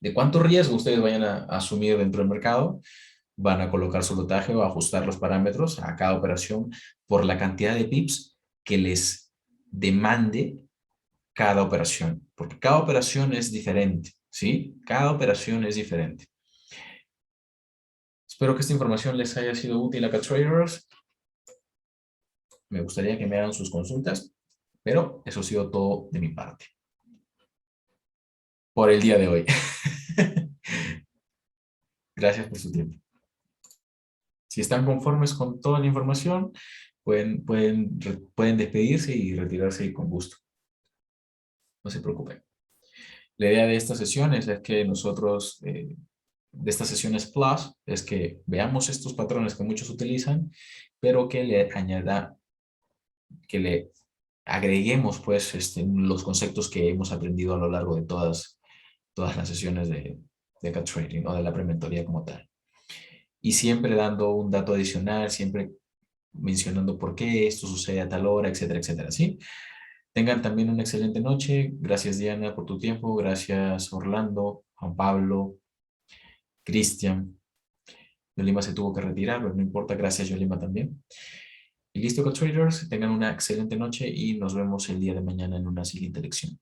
de cuánto riesgo ustedes vayan a asumir dentro del mercado, van a colocar su lotaje o ajustar los parámetros a cada operación por la cantidad de pips que les demande cada operación, porque cada operación es diferente, ¿sí? Cada operación es diferente. Espero que esta información les haya sido útil acá, traders. Me gustaría que me hagan sus consultas, pero eso ha sido todo de mi parte por el día de hoy. Gracias por su tiempo. Si están conformes con toda la información, pueden despedirse y retirarse con gusto. No se preocupen. La idea de estas sesiones es que nosotros, de estas sesiones plus, es que veamos estos patrones que muchos utilizan, pero que le agreguemos pues los conceptos que hemos aprendido a lo largo de todas las sesiones de cat trading o de la prementoría como tal. Y siempre dando un dato adicional, siempre mencionando por qué esto sucede a tal hora, etcétera, etcétera, ¿sí? Tengan también una excelente noche. Gracias, Diana, por tu tiempo. Gracias, Orlando, Juan Pablo, Cristian. Yolima se tuvo que retirar, pero no importa. Gracias, Yolima, también. Y listo, traders. Tengan una excelente noche y nos vemos el día de mañana en una siguiente lección.